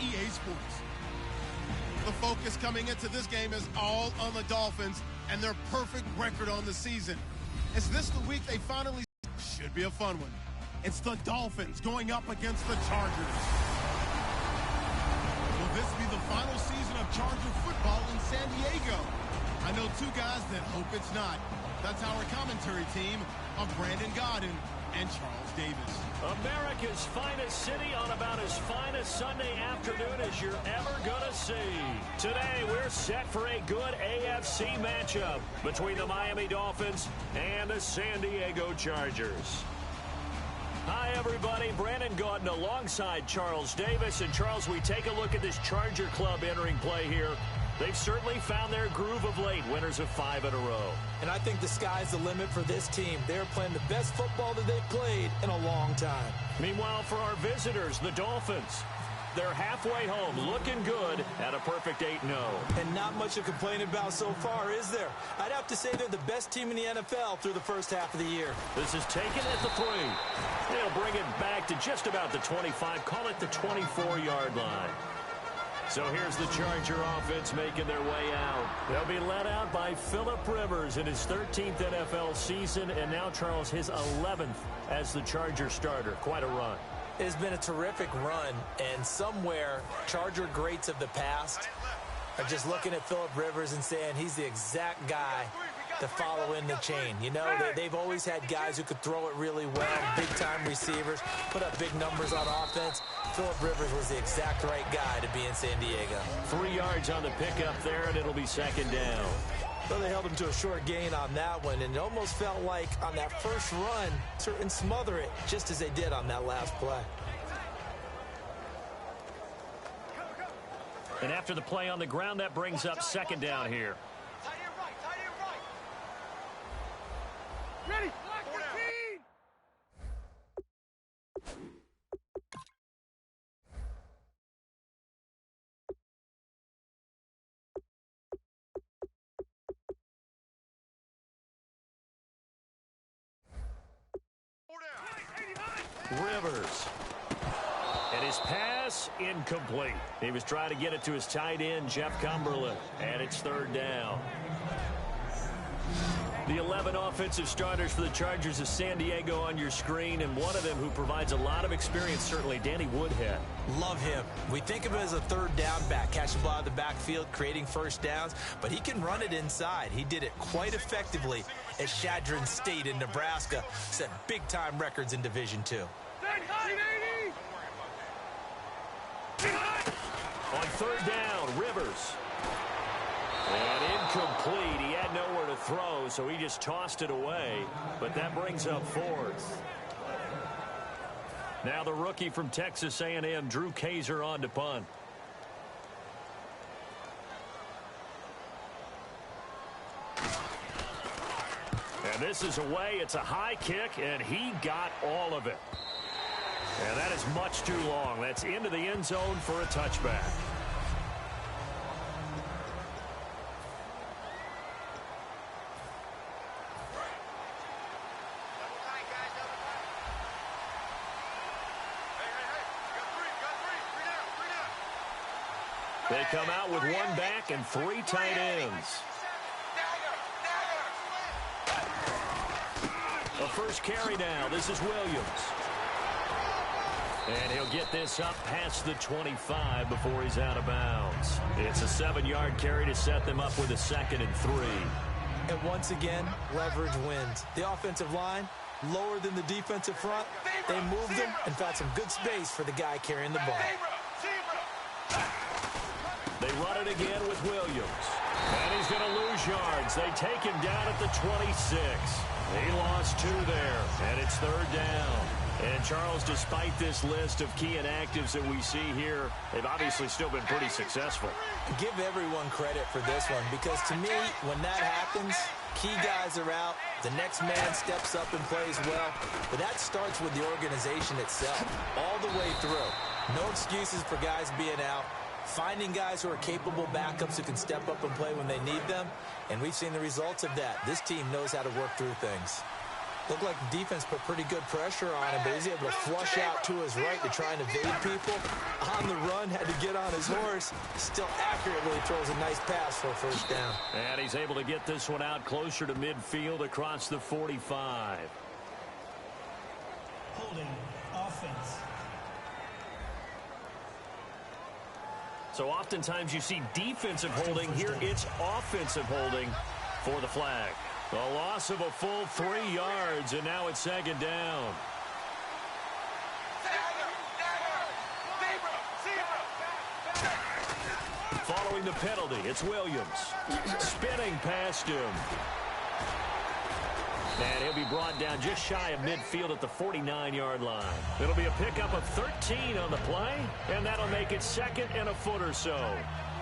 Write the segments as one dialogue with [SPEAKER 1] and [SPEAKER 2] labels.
[SPEAKER 1] EA Sports. The focus coming into this game is all on the Dolphins and their perfect record on the season. Is this the week they finally... Should be a fun one. It's the Dolphins going up against the Chargers. Will this be the final season of Charger football in San Diego? I know two guys that hope it's not. That's our commentary team of Brandon Godden and Charles Davis.
[SPEAKER 2] America's finest city on about as fine a Sunday afternoon as you're ever gonna see. Today, we're set for a good AFC matchup between the Miami Dolphins and the San Diego Chargers. Hi, everybody. Brandon Gaudin alongside Charles Davis. And, Charles, we take a look at this Charger club entering play here. They've certainly found their groove of late, winners of 5 in a row.
[SPEAKER 3] And I think the sky's the limit for this team. They're playing the best football that they've played in a long time.
[SPEAKER 2] Meanwhile, for our visitors, the Dolphins, they're halfway home, looking good at a perfect 8-0.
[SPEAKER 3] And not much to complain about so far, is there? I'd have to say they're the best team in the NFL through the first half of the year.
[SPEAKER 2] This is taken at the 3. They'll bring it back to just about the 25, call it the 24-yard line. So here's the Charger offense making their way out. They'll be led out by Phillip Rivers in his 13th NFL season, and now, Charles, his 11th as the Charger starter. Quite a run.
[SPEAKER 3] It's been a terrific run, and somewhere Charger greats of the past are just looking at Phillip Rivers and saying he's the exact guy to follow in the chain. You know, they've always had guys who could throw it really well, big-time receivers, put up big numbers on offense. Phillip Rivers was the exact right guy to be in San Diego.
[SPEAKER 2] 3 yards on the pickup there, and it'll be 2nd down.
[SPEAKER 3] Well, they held him to a short gain on that one, and it almost felt like on that first run, certain smother it, just as they did on that last play.
[SPEAKER 2] And after the play on the ground, that brings up 2nd down here.
[SPEAKER 4] Ready?
[SPEAKER 2] Rivers. And his pass incomplete. He was trying to get it to his tight end, Jeff Cumberland. And it's 3rd down. The 11 offensive starters for the Chargers of San Diego on your screen, and one of them who provides a lot of experience, certainly Danny Woodhead.
[SPEAKER 3] Love him. We think of him as a 3rd down back, catching the ball out of the backfield, creating first downs, but he can run it inside. He did it quite effectively at Chadron State in Nebraska, set big-time records in Division II.
[SPEAKER 2] On 3rd down, Rivers. And incomplete. He had nowhere to throw, so he just tossed it away. But that brings up 4th. Now the rookie from Texas A&M, Drew Kaiser, on to punt. And this is away. It's a high kick, and he got all of it. And that is much too long. That's into the end zone for a touchback. They come out with 1 back and 3 tight ends. The first carry now. This is Williams. And he'll get this up past the 25 before he's out of bounds. It's a 7-yard carry to set them up with a 2nd and 3.
[SPEAKER 3] And once again, leverage wins. The offensive line, lower than the defensive front. They moved them and found some good space for the guy carrying the ball.
[SPEAKER 2] They run it again with Williams. And he's going to lose yards. They take him down at the 26. He lost 2 there, and it's 3rd down. And, Charles, despite this list of key inactives that we see here, they've obviously still been pretty successful.
[SPEAKER 3] Give everyone credit for this one, because to me, when that happens, key guys are out, the next man steps up and plays well, but that starts with the organization itself, all the way through. No excuses for guys being out. Finding guys who are capable backups who can step up and play when they need them, and we've seen the results of that. This team knows how to work through things. Looked like the defense put pretty good pressure on him, but he's able to flush out to his right to try and evade people. On the run, had to get on his horse. Still accurately throws a nice pass for a first down.
[SPEAKER 2] And he's able to get this one out closer to midfield across the 45.
[SPEAKER 4] Holding offense.
[SPEAKER 2] So oftentimes you see defensive holding. Here it's offensive holding for the flag. A loss of a full 3 yards, and now it's second down. Following the penalty, it's Williams. Spinning past him. And he'll be brought down just shy of midfield at the 49-yard line. It'll be a pickup of 13 on the play, and that'll make it second and a foot or so.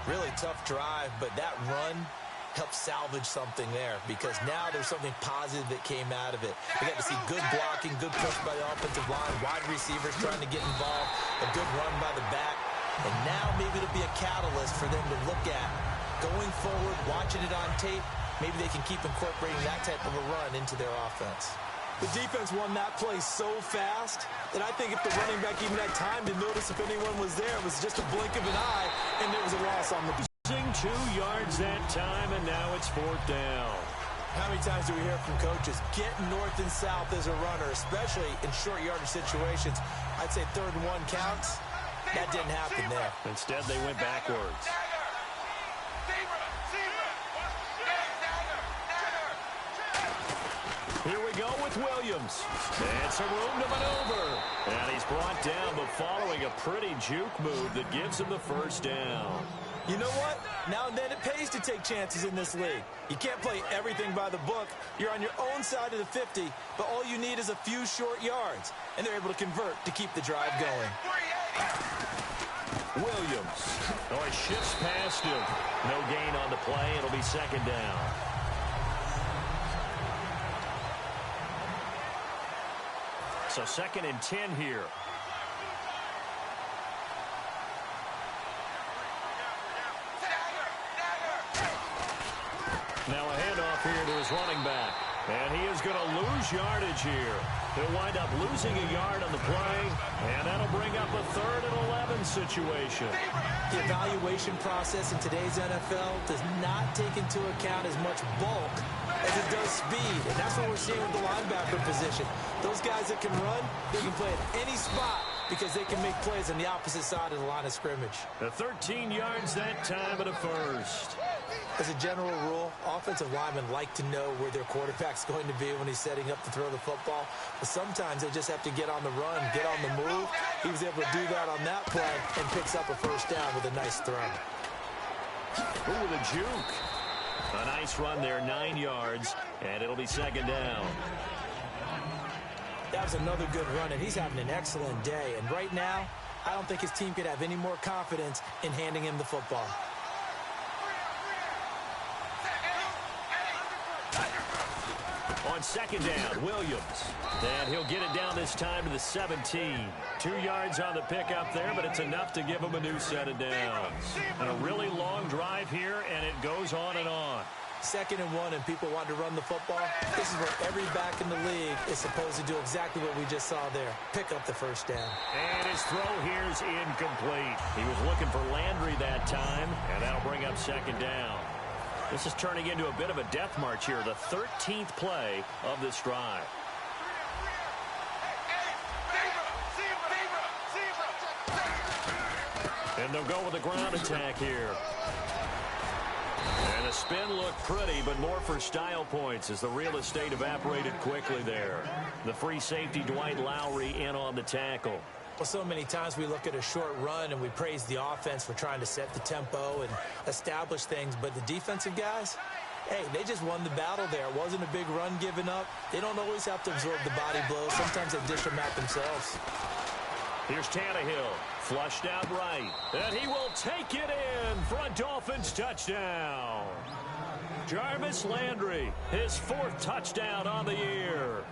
[SPEAKER 3] Really tough drive, but that run helped salvage something there because now there's something positive that came out of it. We got to see good blocking, good push by the offensive line, wide receivers trying to get involved, a good run by the back, and now maybe it'll be a catalyst for them to look at going forward, watching it on tape. Maybe they can keep incorporating that type of a run into their offense.
[SPEAKER 5] The defense won that play so fast that I think if the running back even had time to notice if anyone was there, it was just a blink of an eye, and there was a loss on the
[SPEAKER 2] 2 yards that time, and now it's fourth down.
[SPEAKER 3] How many times do we hear from coaches, get north and south as a runner, especially in short yardage situations? I'd say 3rd and 1 counts. That didn't happen there.
[SPEAKER 2] Instead, they went backwards. Here we go with Williams. And some room to maneuver. And he's brought down, but following a pretty juke move that gives him the first down.
[SPEAKER 5] You know what? Now and then it pays to take chances in this league. You can't play everything by the book. You're on your own side of the 50, but all you need is a few short yards. And they're able to convert to keep the drive going.
[SPEAKER 2] Williams. Oh, he shifts past him. No gain on the play. It'll be second down. So 2nd and 10 here. Now a handoff here to his running back. And he is going to lose yardage here. He'll wind up losing a yard on the play, and that'll bring up a 3rd and 11 situation.
[SPEAKER 3] The evaluation process in today's NFL does not take into account as much bulk as it does speed, and that's what we're seeing with the linebacker position. Those guys that can run, they can play at any spot because they can make plays on the opposite side of the line of scrimmage.
[SPEAKER 2] The 13 yards that time at a first.
[SPEAKER 3] As a general rule, offensive linemen like to know where their quarterback's going to be when he's setting up to throw the football. But sometimes they just have to get on the run, get on the move. He was able to do that on that play and picks up a first down with a nice throw.
[SPEAKER 2] Ooh, the juke. A nice run there, 9 yards, and it'll be second down.
[SPEAKER 3] That was another good run, and he's having an excellent day. And right now, I don't think his team could have any more confidence in handing him the football.
[SPEAKER 2] On second down, Williams. And he'll get it down this time to the 17. 2 yards on the pickup there, but it's enough to give him a new set of downs. And a really long drive here, and it goes on and on.
[SPEAKER 3] 2nd and 1, and people want to run the football. This is where every back in the league is supposed to do exactly what we just saw there. Pick up the first down.
[SPEAKER 2] And his throw here is incomplete. He was looking for Landry that time, and that'll bring up second down. This is turning into a bit of a death march here, the 13th play of this drive. And they'll go with a ground attack here. And the spin looked pretty, but more for style points as the real estate evaporated quickly there. The free safety, Dwight Lowry, in on the tackle.
[SPEAKER 3] Well, so many times we look at a short run and we praise the offense for trying to set the tempo and establish things, but the defensive guys, hey, they just won the battle there. It wasn't a big run given up. They don't always have to absorb the body blows. Sometimes they dish them out themselves.
[SPEAKER 2] Here's Tannehill, flushed out right, and he will take it in for a Dolphins touchdown. Jarvis Landry, his 4th touchdown on the year.